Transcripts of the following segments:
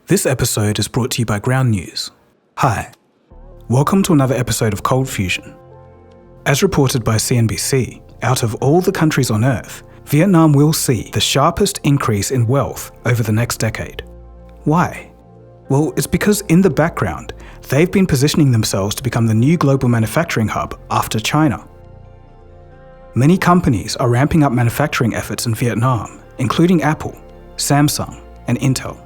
This episode is brought to you by Ground News. Hi, welcome to another episode of ColdFusion. As reported by CNBC, out of all the countries on Earth, Vietnam will see the sharpest increase in wealth over the next decade. Why? Well, it's because in the background, they've been positioning themselves to become the new global manufacturing hub after China. Many companies are ramping up manufacturing efforts in Vietnam, including Apple, Samsung, and Intel.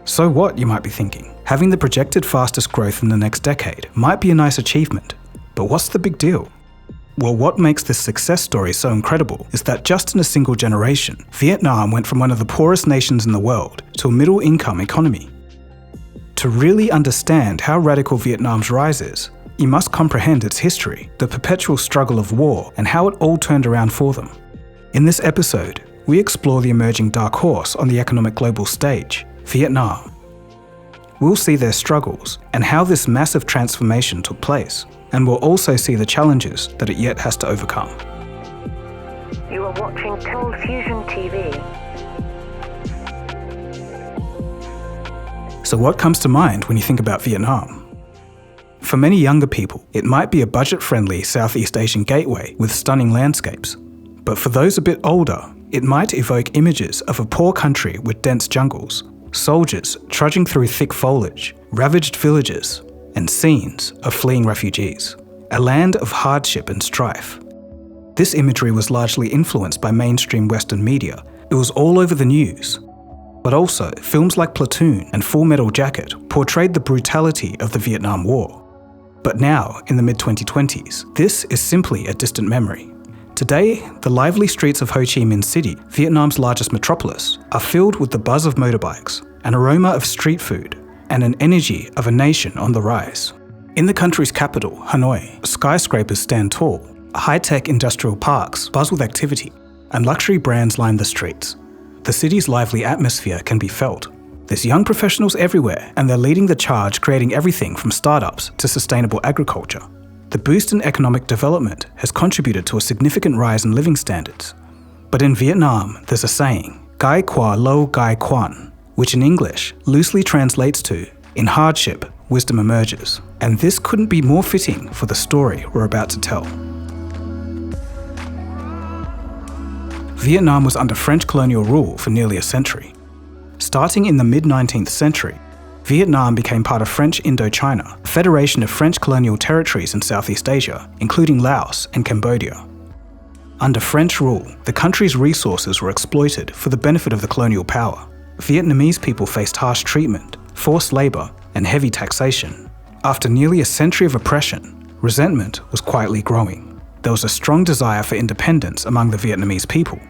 So what, you might be thinking? Having the projected fastest growth in the next decade might be a nice achievement, but what's the big deal? Well, what makes this success story so incredible is that just in a single generation, Vietnam went from one of the poorest nations in the world to a middle-income economy. To really understand how radical Vietnam's rise is, you must comprehend its history, the perpetual struggle of war, and how it all turned around for them. In this episode, we explore the emerging dark horse on the economic global stage, Vietnam. We'll see their struggles and how this massive transformation took place, and we'll also see the challenges that it yet has to overcome. You are watching ColdFusion TV. So what comes to mind when you think about Vietnam? For many younger people, it might be a budget-friendly Southeast Asian gateway with stunning landscapes. But for those a bit older, it might evoke images of a poor country with dense jungles, soldiers trudging through thick foliage, ravaged villages, and scenes of fleeing refugees. A land of hardship and strife. This imagery was largely influenced by mainstream Western media. It was all over the news. But also, films like Platoon and Full Metal Jacket portrayed the brutality of the Vietnam War. But now, in the mid-2020s, this is simply a distant memory. Today, the lively streets of Ho Chi Minh City, Vietnam's largest metropolis, are filled with the buzz of motorbikes, an aroma of street food, and an energy of a nation on the rise. In the country's capital, Hanoi, skyscrapers stand tall, high-tech industrial parks buzz with activity, and luxury brands line the streets. The city's lively atmosphere can be felt. There's young professionals everywhere, and they're leading the charge, creating everything from startups to sustainable agriculture. The boost in economic development has contributed to a significant rise in living standards. But in Vietnam, there's a saying, Gai Qua Lo Gai Quan, which in English loosely translates to, in hardship, wisdom emerges. And this couldn't be more fitting for the story we're about to tell. Vietnam was under French colonial rule for nearly a century. Starting in the mid-19th century, Vietnam became part of French Indochina, a federation of French colonial territories in Southeast Asia, including Laos and Cambodia. Under French rule, the country's resources were exploited for the benefit of the colonial power. Vietnamese people faced harsh treatment, forced labour, and heavy taxation. After nearly a century of oppression, resentment was quietly growing. There was a strong desire for independence among the Vietnamese people.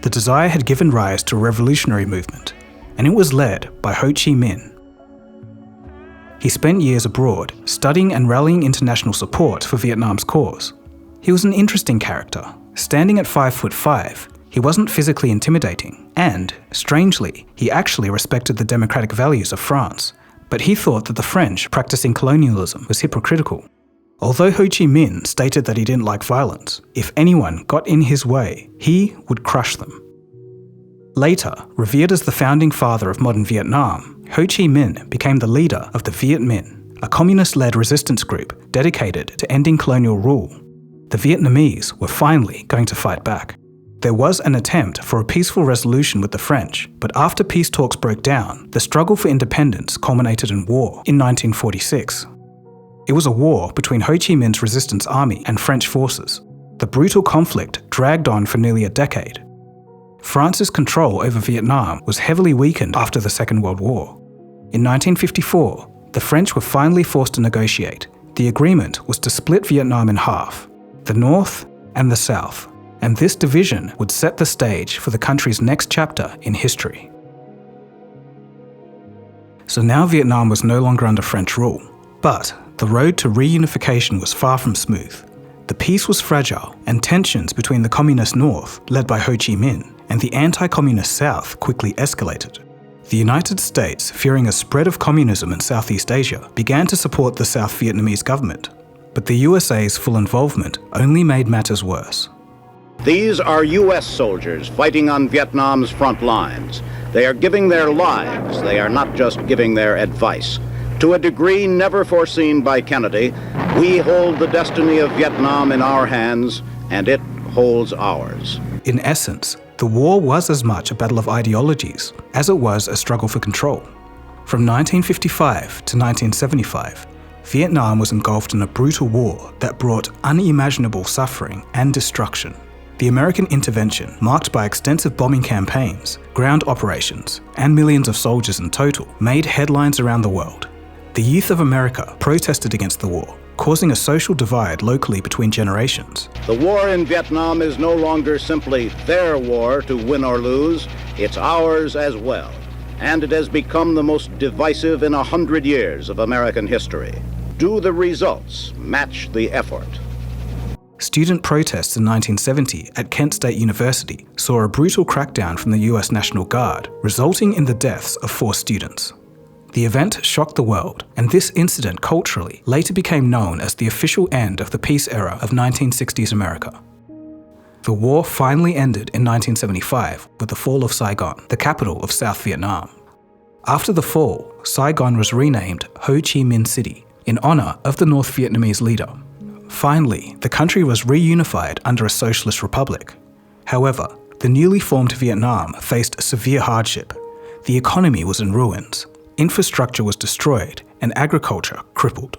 The desire had given rise to a revolutionary movement, and it was led by Ho Chi Minh. He spent years abroad, studying and rallying international support for Vietnam's cause. He was an interesting character. Standing at 5'5", he wasn't physically intimidating, and, strangely, he actually respected the democratic values of France. But he thought that the French practicing colonialism was hypocritical. Although Ho Chi Minh stated that he didn't like violence, if anyone got in his way, he would crush them. Later, revered as the founding father of modern Vietnam, Ho Chi Minh became the leader of the Viet Minh, a communist-led resistance group dedicated to ending colonial rule. The Vietnamese were finally going to fight back. There was an attempt for a peaceful resolution with the French, but after peace talks broke down, the struggle for independence culminated in war in 1946. It was a war between Ho Chi Minh's resistance army and French forces. The brutal conflict dragged on for nearly a decade. France's control over Vietnam was heavily weakened after the Second World War. In 1954, the French were finally forced to negotiate. The agreement was to split Vietnam in half, the North and the South, and this division would set the stage for the country's next chapter in history. So now Vietnam was no longer under French rule, but the road to reunification was far from smooth. The peace was fragile, and tensions between the communist North, led by Ho Chi Minh, and the anti-communist South quickly escalated. The United States, fearing a spread of communism in Southeast Asia, began to support the South Vietnamese government. But the USA's full involvement only made matters worse. These are U.S. soldiers fighting on Vietnam's front lines. They are giving their lives. They are not just giving their advice. To a degree never foreseen by Kennedy, we hold the destiny of Vietnam in our hands, and it holds ours. In essence, the war was as much a battle of ideologies as it was a struggle for control. From 1955 to 1975, Vietnam was engulfed in a brutal war that brought unimaginable suffering and destruction. The American intervention, marked by extensive bombing campaigns, ground operations, and millions of soldiers in total, made headlines around the world. The youth of America protested against the war, causing a social divide locally between generations. The war in Vietnam is no longer simply their war to win or lose, it's ours as well. And it has become the most divisive in 100 years of American history. Do the results match the effort? Student protests in 1970 at Kent State University saw a brutal crackdown from the US National Guard, resulting in the deaths of 4 students. The event shocked the world, and this incident culturally later became known as the official end of the peace era of 1960s America. The war finally ended in 1975 with the fall of Saigon, the capital of South Vietnam. After the fall, Saigon was renamed Ho Chi Minh City in honor of the North Vietnamese leader. Finally, the country was reunified under a socialist republic. However, the newly formed Vietnam faced severe hardship. The economy was in ruins. Infrastructure was destroyed and agriculture crippled.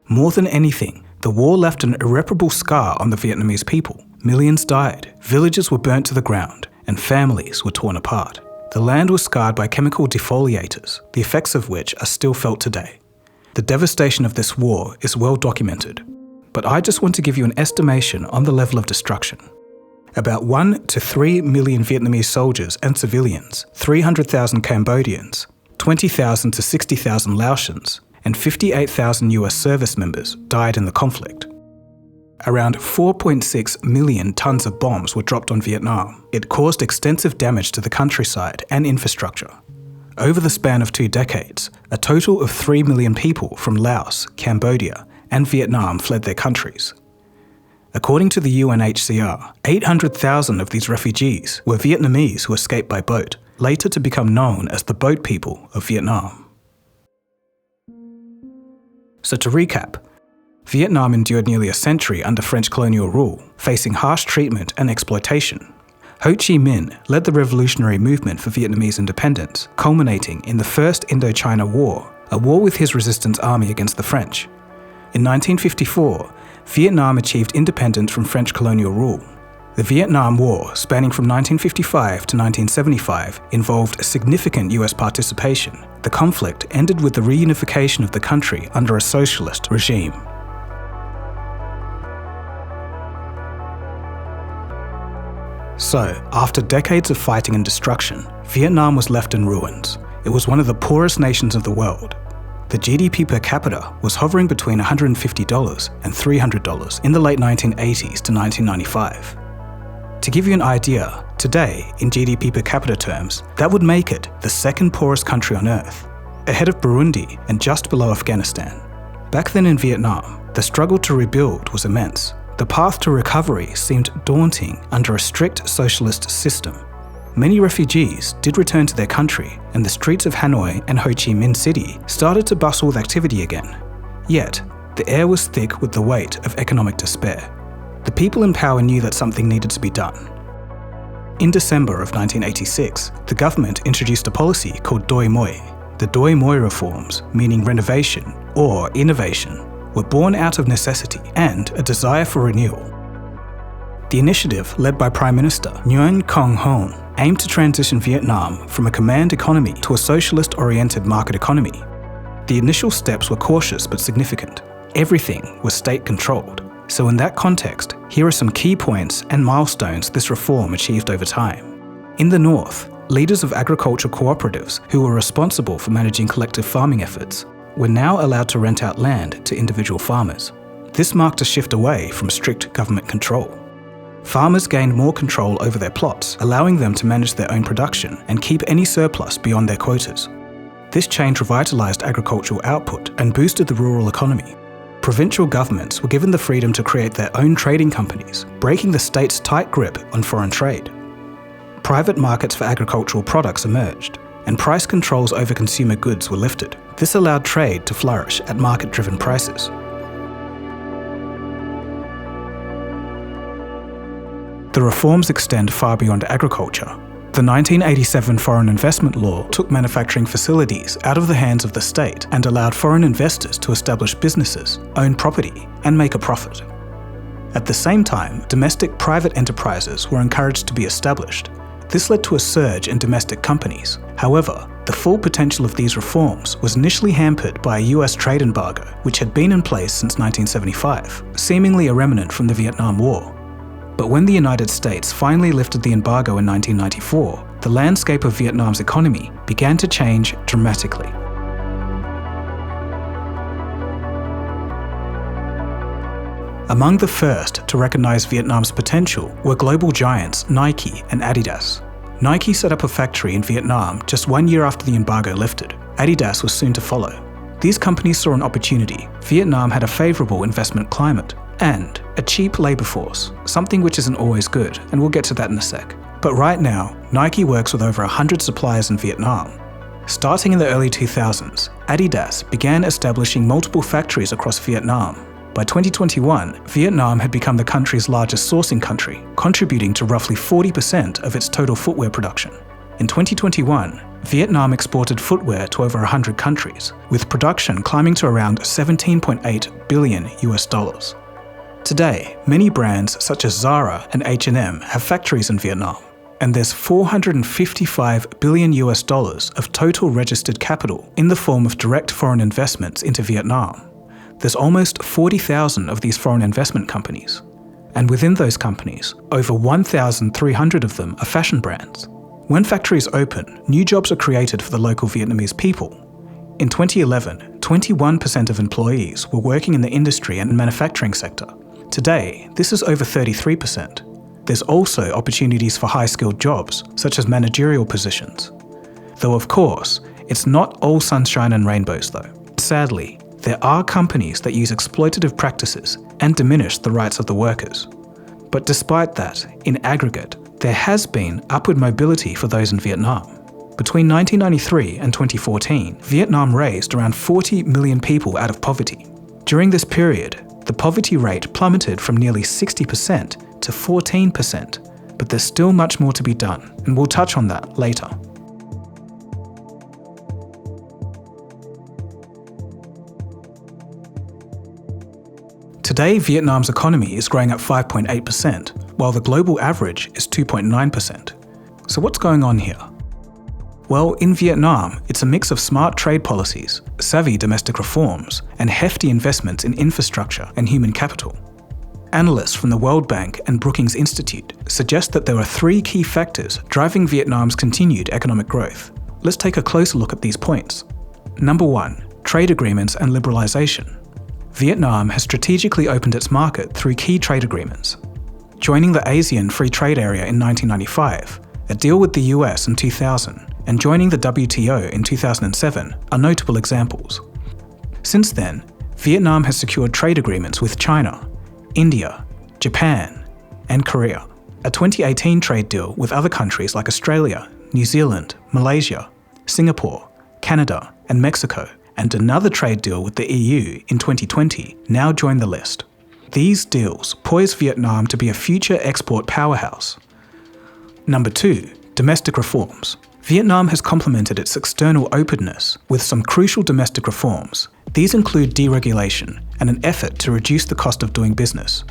More than anything, the war left an irreparable scar on the Vietnamese people. Millions died, villages were burnt to the ground, and families were torn apart. The land was scarred by chemical defoliators, the effects of which are still felt today. The devastation of this war is well documented, but I just want to give you an estimation on the level of destruction. About 1 to 3 million Vietnamese soldiers and civilians, 300,000 Cambodians, 20,000 to 60,000 Laotians, and 58,000 US service members died in the conflict. Around 4.6 million tons of bombs were dropped on Vietnam. It caused extensive damage to the countryside and infrastructure. Over the span of 2 decades, a total of 3 million people from Laos, Cambodia, and Vietnam fled their countries. According to the UNHCR, 800,000 of these refugees were Vietnamese who escaped by boat, later to become known as the Boat People of Vietnam. So to recap, Vietnam endured nearly a century under French colonial rule, facing harsh treatment and exploitation. Ho Chi Minh led the revolutionary movement for Vietnamese independence, culminating in the First Indochina War, a war with his resistance army against the French. In 1954, Vietnam achieved independence from French colonial rule. The Vietnam War, spanning from 1955 to 1975, involved significant US participation. The conflict ended with the reunification of the country under a socialist regime. So, after decades of fighting and destruction, Vietnam was left in ruins. It was one of the poorest nations of the world. The GDP per capita was hovering between $150 and $300 in the late 1980s to 1995. To give you an idea, today, in GDP per capita terms, that would make it the second poorest country on earth, ahead of Burundi and just below Afghanistan. Back then in Vietnam, the struggle to rebuild was immense. The path to recovery seemed daunting under a strict socialist system. Many refugees did return to their country, and the streets of Hanoi and Ho Chi Minh City started to bustle with activity again. Yet, the air was thick with the weight of economic despair. The people in power knew that something needed to be done. In December of 1986, the government introduced a policy called Doi Moi. The Doi Moi reforms, meaning renovation or innovation, were born out of necessity and a desire for renewal. The initiative, led by Prime Minister Nguyen Con Hoon, aimed to transition Vietnam from a command economy to a socialist-oriented market economy. The initial steps were cautious but significant. Everything was state-controlled. So in that context, here are some key points and milestones this reform achieved over time. In the north, leaders of agriculture cooperatives who were responsible for managing collective farming efforts were now allowed to rent out land to individual farmers. This marked a shift away from strict government control. Farmers gained more control over their plots, allowing them to manage their own production and keep any surplus beyond their quotas. This change revitalized agricultural output and boosted the rural economy. Provincial governments were given the freedom to create their own trading companies, breaking the state's tight grip on foreign trade. private markets for agricultural products emerged, and price controls over consumer goods were lifted. This allowed trade to flourish at market-driven prices. The reforms extend far beyond agriculture. The 1987 Foreign Investment Law took manufacturing facilities out of the hands of the state and allowed foreign investors to establish businesses, own property, and make a profit. At the same time, domestic private enterprises were encouraged to be established. This led to a surge in domestic companies. However, the full potential of these reforms was initially hampered by a US trade embargo, which had been in place since 1975, seemingly a remnant from the Vietnam War. But when the United States finally lifted the embargo in 1994, the landscape of Vietnam's economy began to change dramatically. Among the first to recognize Vietnam's potential were global giants Nike and Adidas. Nike set up a factory in Vietnam just 1 year after the embargo lifted. Adidas was soon to follow. These companies saw an opportunity. Vietnam had a favorable investment climate and a cheap labor force, something which isn't always good, and we'll get to that in a sec. But right now, Nike works with over 100 suppliers in Vietnam. Starting in the early 2000s, Adidas began establishing multiple factories across Vietnam. By 2021, Vietnam had become the country's largest sourcing country, contributing to roughly 40% of its total footwear production. In 2021, Vietnam exported footwear to over 100 countries, with production climbing to around $17.8 billion. Today, many brands such as Zara and H&M have factories in Vietnam, and there's $455 billion of total registered capital in the form of direct foreign investments into Vietnam. There's almost 40,000 of these foreign investment companies, and within those companies, over 1,300 of them are fashion brands. When factories open, new jobs are created for the local Vietnamese people. In 2011, 21% of employees were working in the industry and manufacturing sector. Today, this is over 33%. There's also opportunities for high-skilled jobs, such as managerial positions. Though of course, it's not all sunshine and rainbows though. Sadly, there are companies that use exploitative practices and diminish the rights of the workers. But despite that, in aggregate, there has been upward mobility for those in Vietnam. Between 1993 and 2014, Vietnam raised around 40 million people out of poverty. During this period, the poverty rate plummeted from nearly 60% to 14%, but there's still much more to be done, and we'll touch on that later. Today, Vietnam's economy is growing at 5.8%, while the global average is 2.9%. So what's going on here? Well, in Vietnam, it's a mix of smart trade policies, savvy domestic reforms, and hefty investments in infrastructure and human capital. Analysts from the World Bank and Brookings Institute suggest that there are 3 key factors driving Vietnam's continued economic growth. Let's take a closer look at these points. Number 1, trade agreements and liberalization. Vietnam has strategically opened its market through key trade agreements. Joining the ASEAN Free Trade Area in 1995, a deal with the US in 2000, and joining the WTO in 2007 are notable examples. Since then, Vietnam has secured trade agreements with China, India, Japan, and Korea. A 2018 trade deal with other countries like Australia, New Zealand, Malaysia, Singapore, Canada, and Mexico, and another trade deal with the EU in 2020 now join the list. These deals poise Vietnam to be a future export powerhouse. Number 2, domestic reforms. Vietnam has complemented its external openness with some crucial domestic reforms. These include deregulation and an effort to reduce the cost of doing business.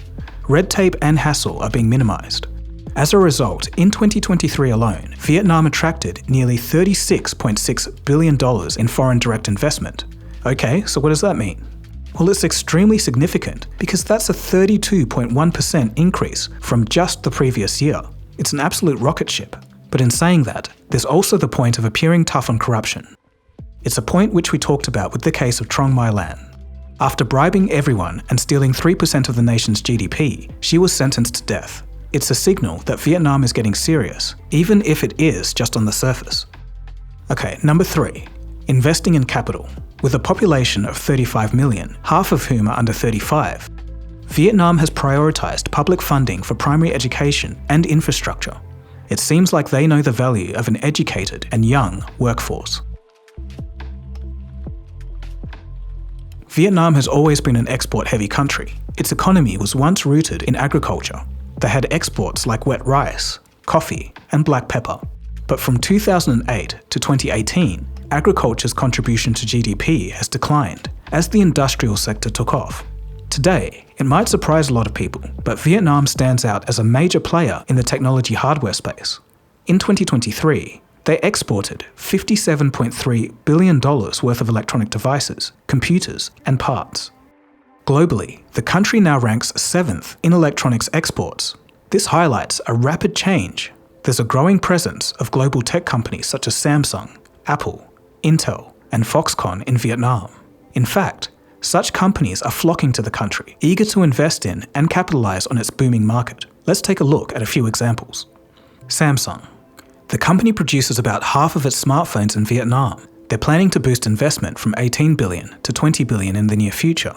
Red tape and hassle are being minimized. As a result, in 2023 alone, Vietnam attracted nearly $36.6 billion in foreign direct investment. Okay, so what does that mean? Well, it's extremely significant because that's a 32.1% increase from just the previous year. It's an absolute rocket ship. But in saying that, there's also the point of appearing tough on corruption. It's a point which we talked about with the case of Trong My Lan. After bribing everyone and stealing 3% of the nation's GDP, she was sentenced to death. It's a signal that Vietnam is getting serious, even if it is just on the surface. Okay, number 3, investing in capital. With a population of 35 million, half of whom are under 35, Vietnam has prioritized public funding for primary education and infrastructure. It seems like they know the value of an educated and young workforce. Vietnam has always been an export-heavy country. Its economy was once rooted in agriculture. They had exports like wet rice, coffee, and black pepper. But from 2008 to 2018, agriculture's contribution to GDP has declined as the industrial sector took off. Today, it might surprise a lot of people, but Vietnam stands out as a major player in the technology hardware space. In 2023, they exported $57.3 billion worth of electronic devices, computers, and parts. Globally, the country now ranks 7th in electronics exports. This highlights a rapid change. There's a growing presence of global tech companies such as Samsung, Apple, Intel, and Foxconn in Vietnam. In fact, such companies are flocking to the country, eager to invest in and capitalize on its booming market. Let's take a look at a few examples. Samsung. The company produces about half of its smartphones in Vietnam. They're planning to boost investment from 18 billion to 20 billion in the near future.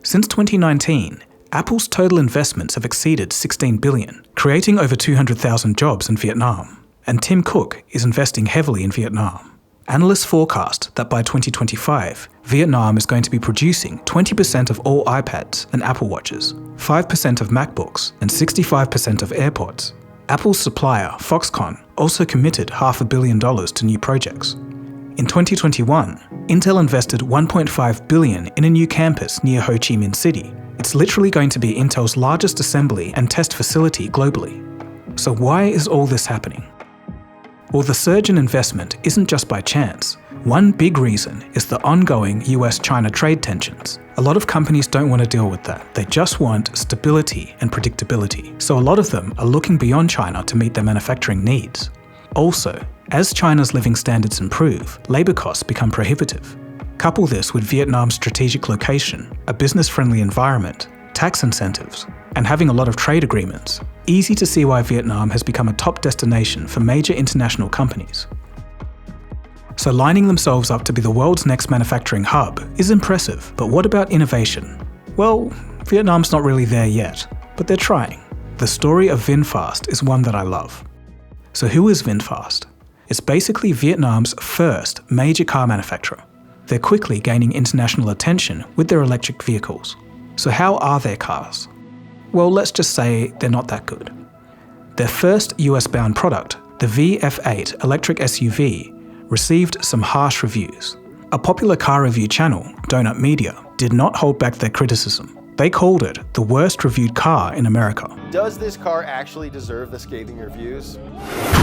Since 2019, Apple's total investments have exceeded 16 billion, creating over 200,000 jobs in Vietnam. And Tim Cook is investing heavily in Vietnam. Analysts forecast that by 2025, Vietnam is going to be producing 20% of all iPads and Apple Watches, 5% of MacBooks, and 65% of AirPods. Apple's supplier, Foxconn, also committed $500 million to new projects. In 2021, Intel invested $1.5 billion in a new campus near Ho Chi Minh City. It's literally going to be Intel's largest assembly and test facility globally. So why is all this happening? Well, the surge in investment isn't just by chance. One big reason is the ongoing US-China trade tensions. A lot of companies don't want to deal with that. They just want stability and predictability. So a lot of them are looking beyond China to meet their manufacturing needs. Also, as China's living standards improve, labor costs become prohibitive. Couple this with Vietnam's strategic location, a business-friendly environment, tax incentives, and having a lot of trade agreements. Easy to see why Vietnam has become a top destination for major international companies. So lining themselves up to be the world's next manufacturing hub is impressive, but what about innovation? Well, Vietnam's not really there yet, but they're trying. The story of VinFast is one that I love. So who is VinFast? It's basically Vietnam's first major car manufacturer. They're quickly gaining international attention with their electric vehicles. So how are their cars? Well, let's just say they're not that good. Their first US-bound product, the VF8 electric SUV, received some harsh reviews. A popular car review channel, Donut Media, did not hold back their criticism. They called it the worst reviewed car in America. Does this car actually deserve the scathing reviews?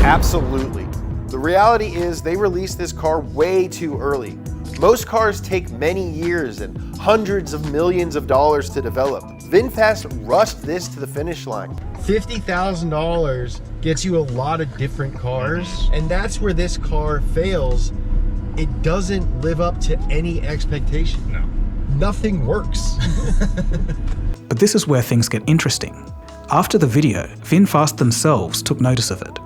Absolutely. The reality is they released this car way too early. Most cars take many years and hundreds of millions of dollars to develop. VinFast rushed this to the finish line. $50,000 gets you a lot of different cars, and that's where this car fails. It doesn't live up to any expectation. No. Nothing works. But this is where things get interesting. After the video, VinFast themselves took notice of it.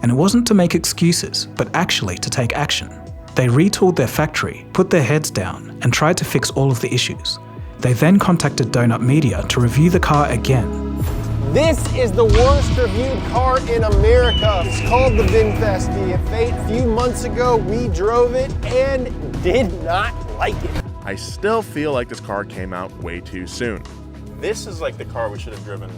And it wasn't to make excuses, but actually to take action. They retooled their factory, put their heads down, and tried to fix all of the issues. They then contacted Donut Media to review the car again. This is the worst reviewed car in America. It's called the VinFast VF8. A few months ago, we drove it and did not like it. I still feel like this car came out way too soon. This is like the car we should have driven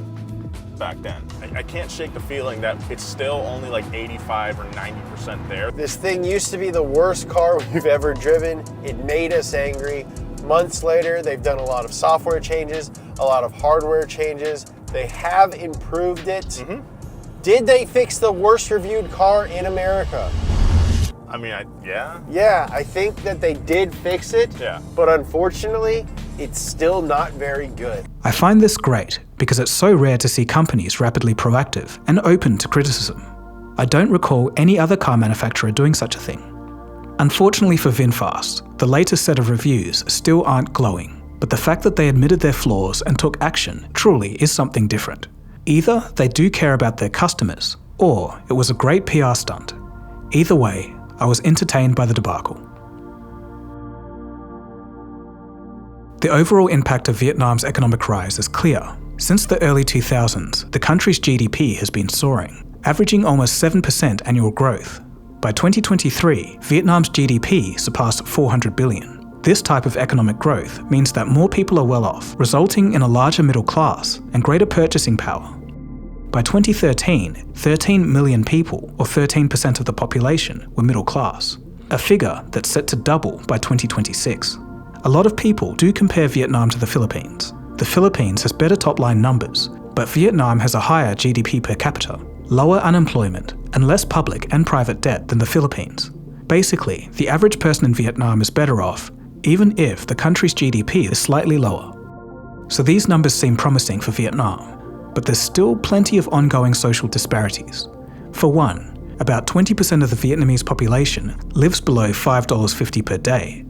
back then. I can't shake the feeling that it's still only like 85 or 90% there. This thing used to be the worst car we've ever driven. It made us angry. Months later, they've done a lot of software changes, a lot of hardware changes. They have improved it. Mm-hmm. Did they fix the worst reviewed car in America? I mean, yeah. Yeah, I think that they did fix it. Yeah. But unfortunately, it's still not very good. I find this great because it's so rare to see companies rapidly proactive and open to criticism. I don't recall any other car manufacturer doing such a thing. Unfortunately for VinFast, the latest set of reviews still aren't glowing, but the fact that they admitted their flaws and took action truly is something different. Either they do care about their customers, or it was a great PR stunt. Either way, I was entertained by the debacle. The overall impact of Vietnam's economic rise is clear. Since the early 2000s, the country's GDP has been soaring, averaging almost 7% annual growth. By 2023, Vietnam's GDP surpassed 400 billion. This type of economic growth means that more people are well off, resulting in a larger middle class and greater purchasing power. By 2013, 13 million people, or 13% of the population, were middle class, a figure that's set to double by 2026. A lot of people do compare Vietnam to the Philippines. The Philippines has better top-line numbers, but Vietnam has a higher GDP per capita, lower unemployment, and less public and private debt than the Philippines. Basically, the average person in Vietnam is better off, even if the country's GDP is slightly lower. So these numbers seem promising for Vietnam, but there's still plenty of ongoing social disparities. For one, about 20% of the Vietnamese population lives below $5.50 per day.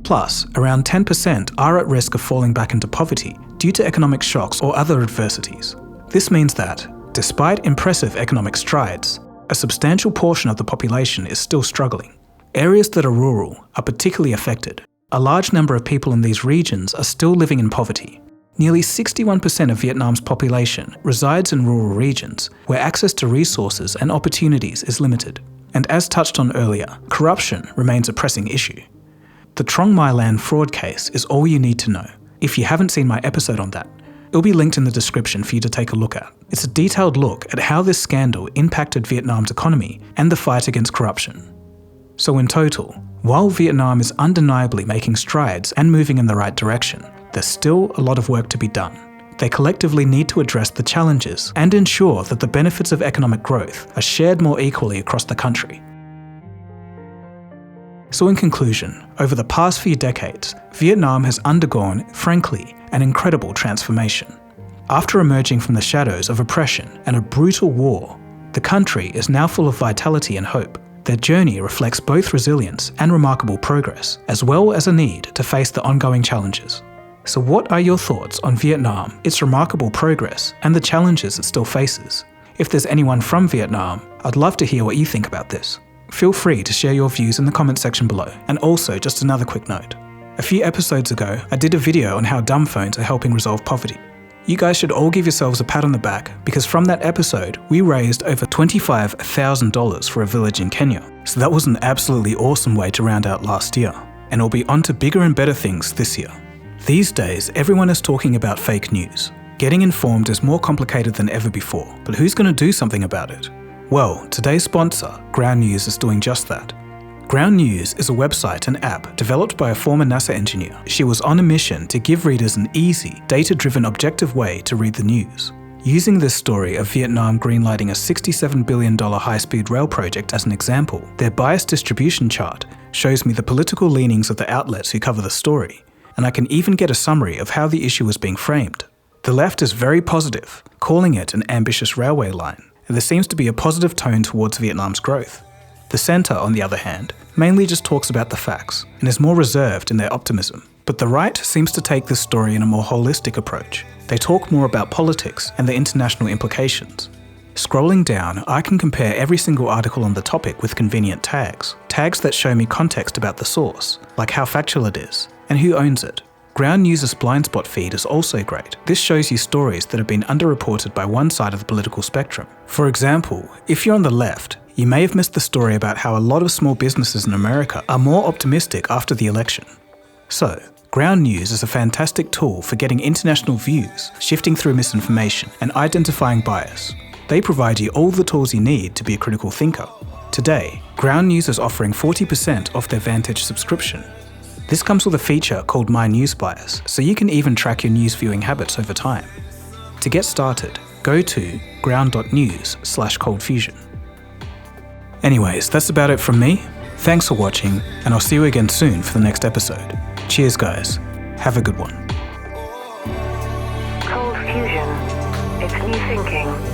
Plus, around 10% are at risk of falling back into poverty due to economic shocks or other adversities. This means that, despite impressive economic strides, a substantial portion of the population is still struggling. Areas that are rural are particularly affected. A large number of people in these regions are still living in poverty. Nearly 61% of Vietnam's population resides in rural regions where access to resources and opportunities is limited. And as touched on earlier, corruption remains a pressing issue. The Doi Moi land fraud case is all you need to know. If you haven't seen my episode on that, it'll be linked in the description for you to take a look at. It's a detailed look at how this scandal impacted Vietnam's economy and the fight against corruption. So in total, while Vietnam is undeniably making strides and moving in the right direction, there's still a lot of work to be done. They collectively need to address the challenges and ensure that the benefits of economic growth are shared more equally across the country. So in conclusion, over the past few decades, Vietnam has undergone, frankly, an incredible transformation. After emerging from the shadows of oppression and a brutal war, the country is now full of vitality and hope. Their journey reflects both resilience and remarkable progress, as well as a need to face the ongoing challenges. So what are your thoughts on Vietnam, its remarkable progress, and the challenges it still faces? If there's anyone from Vietnam, I'd love to hear what you think about this. Feel free to share your views in the comment section below. And also, just another quick note. A few episodes ago, I did a video on how dumb phones are helping resolve poverty. You guys should all give yourselves a pat on the back, because from that episode, we raised over $25,000 for a village in Kenya. So that was an absolutely awesome way to round out last year. And we'll be on to bigger and better things this year. These days, everyone is talking about fake news. Getting informed is more complicated than ever before, but who's going to do something about it? Well, today's sponsor, Ground News, is doing just that. Ground News is a website and app developed by a former NASA engineer. She was on a mission to give readers an easy, data-driven, objective way to read the news. Using this story of Vietnam greenlighting a $67 billion high-speed rail project as an example, their bias distribution chart shows me the political leanings of the outlets who cover the story, and I can even get a summary of how the issue was being framed. The left is very positive, calling it an ambitious railway line, and there seems to be a positive tone towards Vietnam's growth. The centre, on the other hand, mainly just talks about the facts and is more reserved in their optimism. But the right seems to take this story in a more holistic approach. They talk more about politics and the international implications. Scrolling down, I can compare every single article on the topic with convenient tags. Tags that show me context about the source, like how factual it is, and who owns it. Ground News' blind spot feed is also great. This shows you stories that have been underreported by one side of the political spectrum. For example, if you're on the left, you may have missed the story about how a lot of small businesses in America are more optimistic after the election. So, Ground News is a fantastic tool for getting international views, shifting through misinformation, and identifying bias. They provide you all the tools you need to be a critical thinker. Today, Ground News is offering 40% off their Vantage subscription. This comes with a feature called My News Bias, so you can even track your news viewing habits over time. To get started, go to ground.news/ColdFusion. Anyways, that's about it from me. Thanks for watching, and I'll see you again soon for the next episode. Cheers, guys. Have a good one. ColdFusion. It's new thinking.